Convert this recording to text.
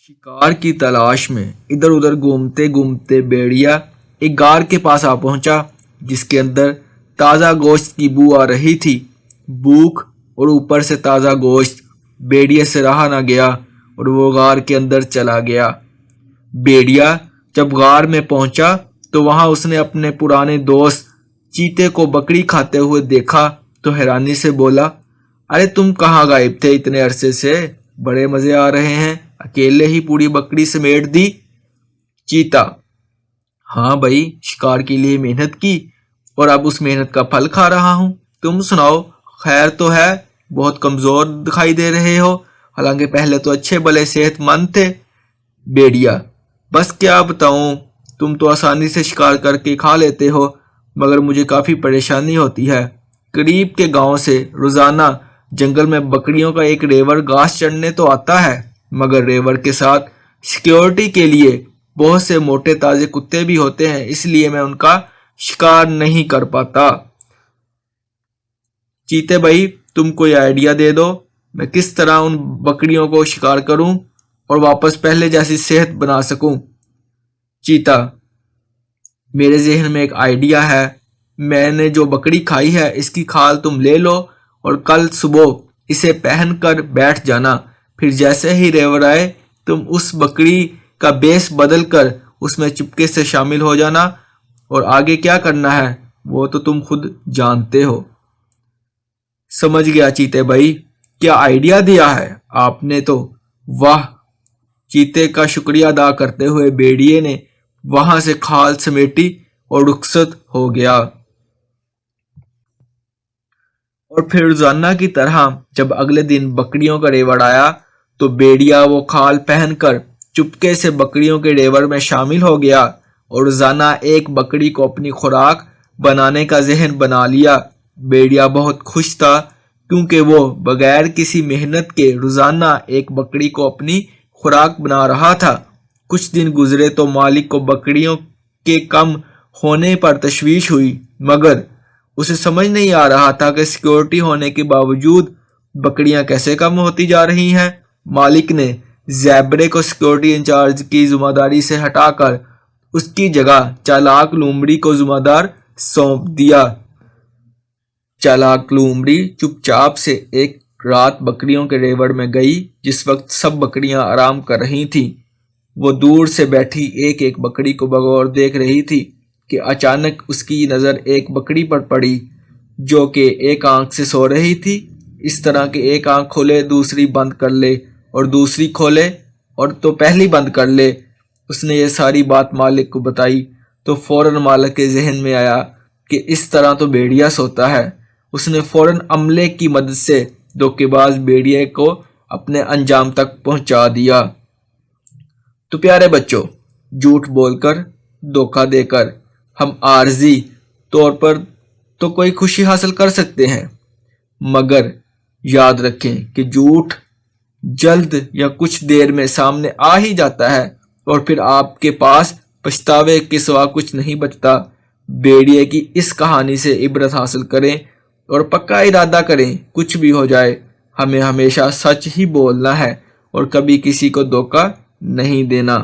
شکار کی تلاش میں ادھر ادھر گھومتے گھومتے بھیڑیا ایک غار کے پاس آ پہنچا جس کے اندر تازہ گوشت کی بو آ رہی تھی۔ بھوک اور اوپر سے تازہ گوشت بھیڑیے سے رہا نہ گیا اور وہ غار کے اندر چلا گیا۔ بھیڑیا جب غار میں پہنچا تو وہاں اس نے اپنے پرانے دوست چیتے کو بکری کھاتے ہوئے دیکھا تو حیرانی سے بولا، ارے تم کہاں غائب تھے اتنے عرصے سے؟ بڑے مزے آ رہے ہیں، اکیلے ہی پوری بکری سمیٹ دی۔ چیتا، ہاں بھائی، شکار کے لیے محنت کی اور اب اس محنت کا پھل کھا رہا ہوں۔ تم سناؤ، خیر تو ہے؟ بہت کمزور دکھائی دے رہے ہو، حالانکہ پہلے تو اچھے بھلے صحت مند تھے۔ بھیڑیا، بس کیا بتاؤں، تم تو آسانی سے شکار کر کے کھا لیتے ہو مگر مجھے کافی پریشانی ہوتی ہے۔ قریب کے گاؤں سے روزانہ جنگل میں بکریوں کا ایک ریوڑ گھاس چڑھنے تو آتا ہے مگر ریوڑ کے ساتھ سیکیورٹی کے لیے بہت سے موٹے تازے کتے بھی ہوتے ہیں، اس لیے میں ان کا شکار نہیں کر پاتا۔ چیتے بھائی، تم کوئی آئیڈیا دے دو، میں کس طرح ان بکریوں کو شکار کروں اور واپس پہلے جیسی صحت بنا سکوں۔ چیتا، میرے ذہن میں ایک آئیڈیا ہے، میں نے جو بکری کھائی ہے اس کی کھال تم لے لو اور کل صبح اسے پہن کر بیٹھ جانا، پھر جیسے ہی ریوڑ آئے تم اس بکری کا بیس بدل کر اس میں چپکے سے شامل ہو جانا، اور آگے کیا کرنا ہے وہ تو تم خود جانتے ہو۔ سمجھ گیا چیتے بھائی، کیا آئیڈیا دیا ہے آپ نے تو، واہ۔ چیتے کا شکریہ ادا کرتے ہوئے بھیڑیے نے وہاں سے کھال سمیٹی اور رخصت ہو گیا۔ اور پھر روزانہ کی طرح جب اگلے دن بکریوں کا ریوڑ آیا تو بھیڑیا وہ کھال پہن کر چپکے سے بکریوں کے ریوڑ میں شامل ہو گیا اور روزانہ ایک بکری کو اپنی خوراک بنانے کا ذہن بنا لیا۔ بھیڑیا بہت خوش تھا کیونکہ وہ بغیر کسی محنت کے روزانہ ایک بکری کو اپنی خوراک بنا رہا تھا۔ کچھ دن گزرے تو مالک کو بکریوں کے کم ہونے پر تشویش ہوئی مگر اسے سمجھ نہیں آ رہا تھا کہ سیکیورٹی ہونے کے باوجود بکریاں کیسے کم ہوتی جا رہی ہیں۔ مالک نے زیبرے کو سیکیورٹی انچارج کی ذمہ داری سے ہٹا کر اس کی جگہ چالاک لومڑی کو ذمہ دار سونپ دیا۔ چالاک لومڑی چپ چاپ سے ایک رات بکریوں کے ریوڑ میں گئی جس وقت سب بکریاں آرام کر رہی تھیں۔ وہ دور سے بیٹھی ایک ایک بکری کو بغور دیکھ رہی تھی کہ اچانک اس کی نظر ایک بکری پر پڑی جو کہ ایک آنکھ سے سو رہی تھی، اس طرح کہ ایک آنکھ کھولے دوسری بند کر لے اور دوسری کھولے اور تو پہلی بند کر لے۔ اس نے یہ ساری بات مالک کو بتائی تو فوراً مالک کے ذہن میں آیا کہ اس طرح تو بھیڑیا سوتا ہے۔ اس نے فوراً عملے کی مدد سے دھوکے باز بھیڑیے کو اپنے انجام تک پہنچا دیا۔ تو پیارے بچوں، جھوٹ بول کر، دھوکہ دے کر ہم عارضی طور پر تو کوئی خوشی حاصل کر سکتے ہیں مگر یاد رکھیں کہ جھوٹ جلد یا کچھ دیر میں سامنے آ ہی جاتا ہے اور پھر آپ کے پاس پچھتاوے کے سوا کچھ نہیں بچتا۔ بھیڑیے کی اس کہانی سے عبرت حاصل کریں اور پکا ارادہ کریں، کچھ بھی ہو جائے ہمیں ہمیشہ سچ ہی بولنا ہے اور کبھی کسی کو دھوکہ نہیں دینا۔